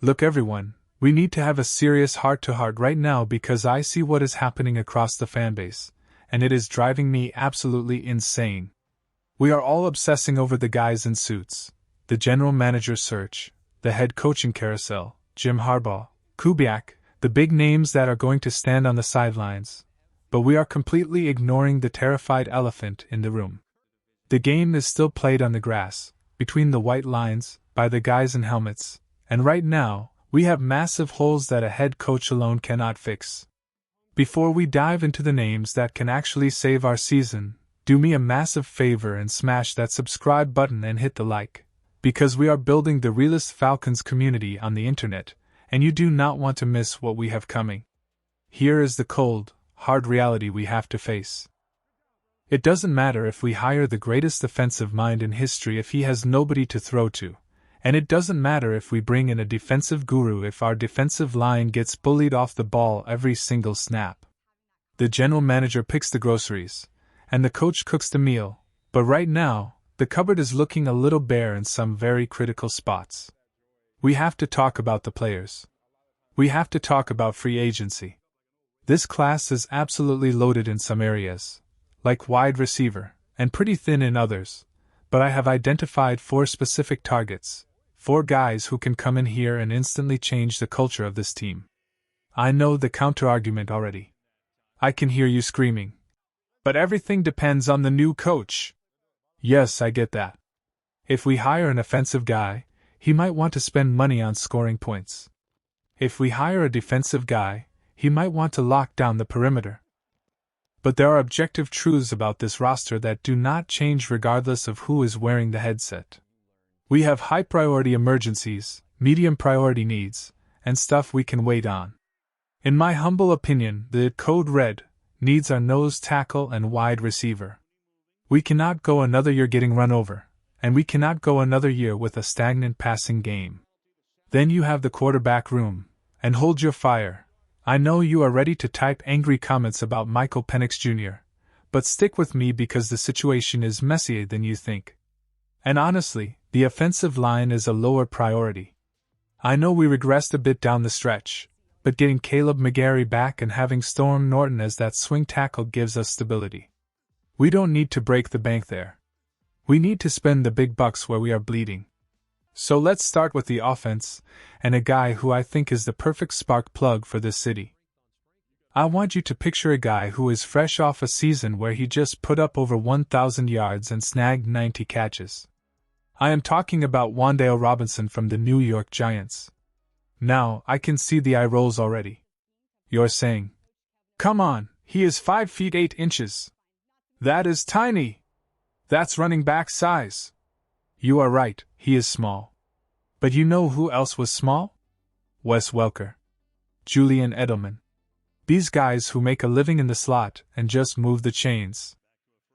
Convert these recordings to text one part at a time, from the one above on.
Look everyone, we need to have a serious heart-to-heart right now because I see what is happening across the fanbase, and it is driving me absolutely insane. We are all obsessing over the guys in suits, the general manager search, the head coaching carousel, Jim Harbaugh, Kubiak, the big names that are going to stand on the sidelines, but we are completely ignoring the terrified elephant in the room. The game is still played on the grass, between the white lines, by the guys in helmets, and right now, we have massive holes that a head coach alone cannot fix. Before we dive into the names that can actually save our season, do me a massive favor and smash that subscribe button and hit the like, because we are building the realest Falcons community on the internet, and you do not want to miss what we have coming. Here is the cold, hard reality we have to face. It doesn't matter if we hire the greatest offensive mind in history if he has nobody to throw to, and it doesn't matter if we bring in a defensive guru if our defensive line gets bullied off the ball every single snap. The general manager picks the groceries, and the coach cooks the meal, but right now, the cupboard is looking a little bare in some very critical spots. We have to talk about the players. We have to talk about free agency. This class is absolutely loaded in some areas, like wide receiver, and pretty thin in others, but I have identified 4 specific targets, 4 guys who can come in here and instantly change the culture of this team. I know the counter-argument already. I can hear you screaming. But everything depends on the new coach. Yes, I get that. If we hire an offensive guy, he might want to spend money on scoring points. If we hire a defensive guy, he might want to lock down the perimeter. But there are objective truths about this roster that do not change regardless of who is wearing the headset. We have high-priority emergencies, medium-priority needs, and stuff we can wait on. In my humble opinion, the code red needs are nose tackle and wide receiver. We cannot go another year getting run over, and we cannot go another year with a stagnant passing game. Then you have the quarterback room, and hold your fire. I know you are ready to type angry comments about Michael Penix Jr., but stick with me because the situation is messier than you think. And honestly, the offensive line is a lower priority. I know we regressed a bit down the stretch, but getting Caleb McGarry back and having Storm Norton as that swing tackle gives us stability. We don't need to break the bank there. We need to spend the big bucks where we are bleeding. So let's start with the offense, and a guy who I think is the perfect spark plug for this city. I want you to picture a guy who is fresh off a season where he just put up over 1,000 yards and snagged 90 catches. I am talking about Wandale Robinson from the New York Giants. Now, I can see the eye rolls already. You're saying, "Come on, he is 5 feet 8 inches. That is tiny. That's running back size." You are right, he is small. But you know who else was small? Wes Welker. Julian Edelman. These guys who make a living in the slot and just move the chains.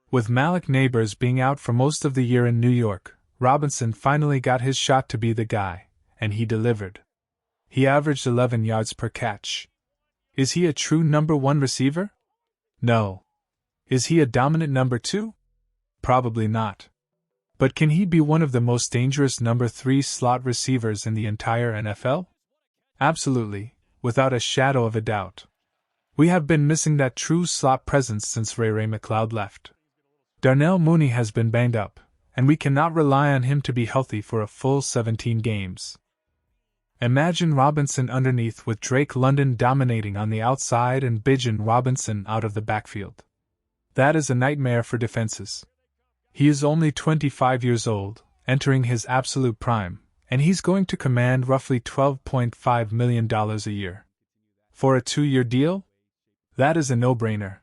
With Malik Neighbors being out for most of the year in New York, Robinson finally got his shot to be the guy, and he delivered. He averaged 11 yards per catch. Is he a true number 1 receiver? No. Is he a dominant number 2? Probably not. But can he be one of the most dangerous number 3 slot receivers in the entire NFL? Absolutely, without a shadow of a doubt. We have been missing that true slot presence since Ray McLeod left. Darnell Mooney has been banged up, and we cannot rely on him to be healthy for a full 17 games. Imagine Robinson underneath with Drake London dominating on the outside and Bijan Robinson out of the backfield. That is a nightmare for defenses. He is only 25 years old, entering his absolute prime, and he's going to command roughly $12.5 million a year. For a 2-year deal? That is a no-brainer.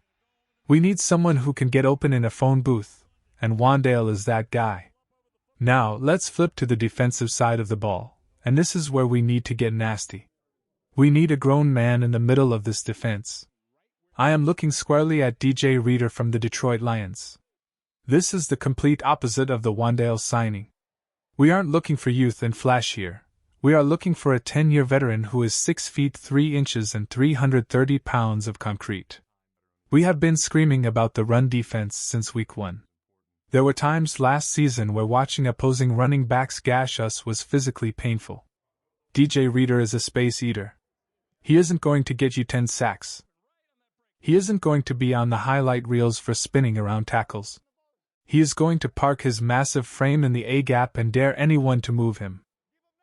We need someone who can get open in a phone booth, and Wan'Dale is that guy. Now, let's flip to the defensive side of the ball. And this is where we need to get nasty. We need a grown man in the middle of this defense. I am looking squarely at DJ Reader from the Detroit Lions. This is the complete opposite of the Wan'Dale signing. We aren't looking for youth and flash here. We are looking for a 10-year veteran who is 6 feet 3 inches and 330 pounds of concrete. We have been screaming about the run defense since week 1. There were times last season where watching opposing running backs gash us was physically painful. DJ Reader is a space eater. He isn't going to get you 10 sacks. He isn't going to be on the highlight reels for spinning around tackles. He is going to park his massive frame in the A-gap and dare anyone to move him.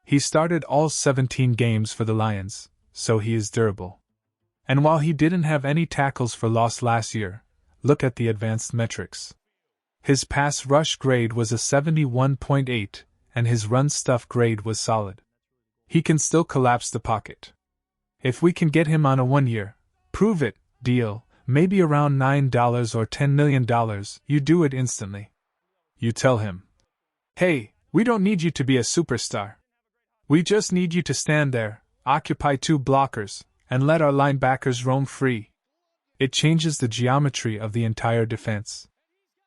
He started all 17 games for the Lions, so he is durable. And while he didn't have any tackles for loss last year, look at the advanced metrics. His pass rush grade was a 71.8, and his run stuff grade was solid. He can still collapse the pocket. If we can get him on a 1-year, prove it, deal, maybe around $9 or $10 million, you do it instantly. You tell him, hey, we don't need you to be a superstar. We just need you to stand there, occupy 2 blockers, and let our linebackers roam free. It changes the geometry of the entire defense.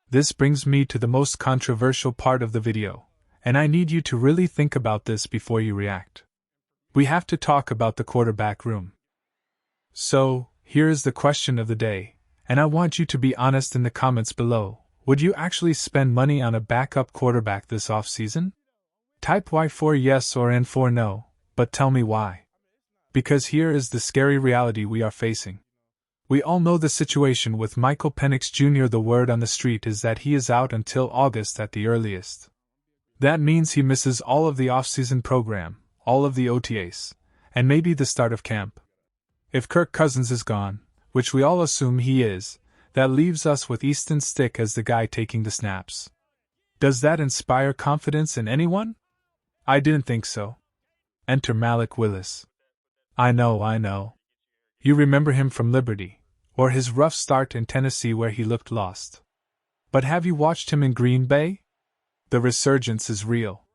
This brings me to the most controversial part of the video, and I need you to really think about this before you react. We have to talk about the quarterback room. So, here is the question of the day, and I want you to be honest in the comments below. Would you actually spend money on a backup quarterback this offseason? Type Y for yes or N for no, but tell me why. Because here is the scary reality we are facing. We all know the situation with Michael Penix Jr. The word on the street is that he is out until August at the earliest. That means he misses all of the offseason program, all of the OTAs, and maybe the start of camp. If Kirk Cousins is gone, which we all assume he is, that leaves us with Easton Stick as the guy taking the snaps. Does that inspire confidence in anyone? I didn't think so. Enter Malik Willis. I know. You remember him from Liberty, or his rough start in Tennessee where he looked lost. But have you watched him in Green Bay? The resurgence is real.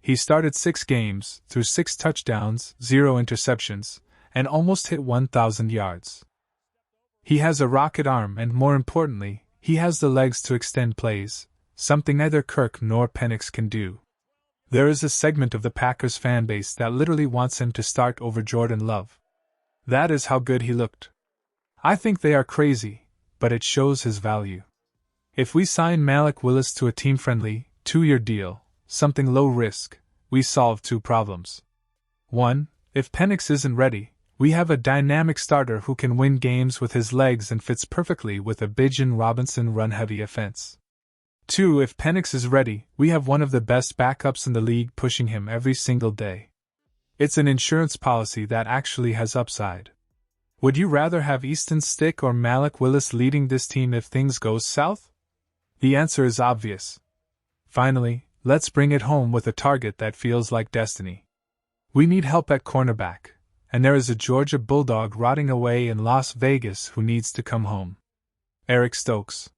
He started 6 games, threw 6 touchdowns, 0 interceptions, and almost hit 1,000 yards. He has a rocket arm and, more importantly, he has the legs to extend plays, something neither Kirk nor Penix can do. There is a segment of the Packers fan base that literally wants him to start over Jordan Love. That is how good he looked. I think they are crazy, but it shows his value. If we sign Malik Willis to a team-friendly, 2-year deal, something low risk, we solve 2 problems. 1. If Penix isn't ready, we have a dynamic starter who can win games with his legs and fits perfectly with a Bijan Robinson run-heavy offense. 2. If Penix is ready, we have one of the best backups in the league pushing him every single day. It's an insurance policy that actually has upside. Would you rather have Easton Stick or Malik Willis leading this team if things go south? The answer is obvious. Finally, let's bring it home with a target that feels like destiny. We need help at cornerback, and there is a Georgia Bulldog rotting away in Las Vegas who needs to come home. Eric Stokes.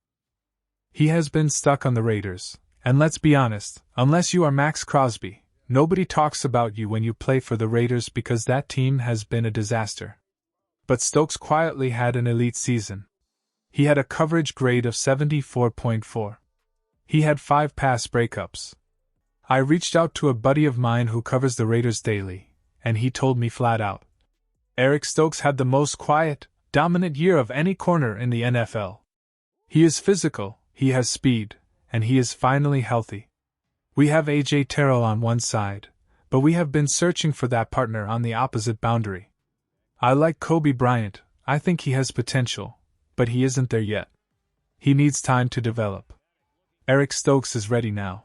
He has been stuck on the Raiders, and let's be honest, unless you are Max Crosby, nobody talks about you when you play for the Raiders because that team has been a disaster. But Stokes quietly had an elite season. He had a coverage grade of 74.4. He had 5 pass breakups. I reached out to a buddy of mine who covers the Raiders daily, and he told me flat out, Eric Stokes had the most quiet, dominant year of any corner in the NFL. He is physical, he has speed, and he is finally healthy. We have A.J. Terrell on one side, but we have been searching for that partner on the opposite boundary. I like Kobe Bryant, I think he has potential, but he isn't there yet. He needs time to develop. Eric Stokes is ready now.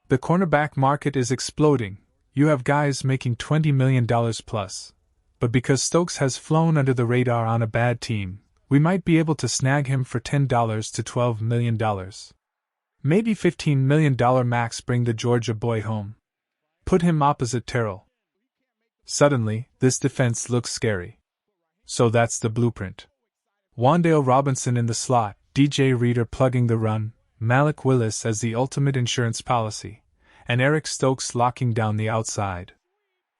The cornerback market is exploding. You have guys making $20 million plus. But because Stokes has flown under the radar on a bad team, we might be able to snag him for $10 to $12 million. Maybe $15 million max. Bring the Georgia boy home. Put him opposite Terrell. Suddenly, this defense looks scary. So that's the blueprint. Wan'Dale Robinson in the slot, DJ Reader plugging the run, Malik Willis as the ultimate insurance policy, and Eric Stokes locking down the outside.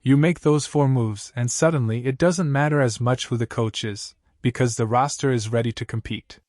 You make those 4 moves and suddenly it doesn't matter as much who the coach is, because the roster is ready to compete.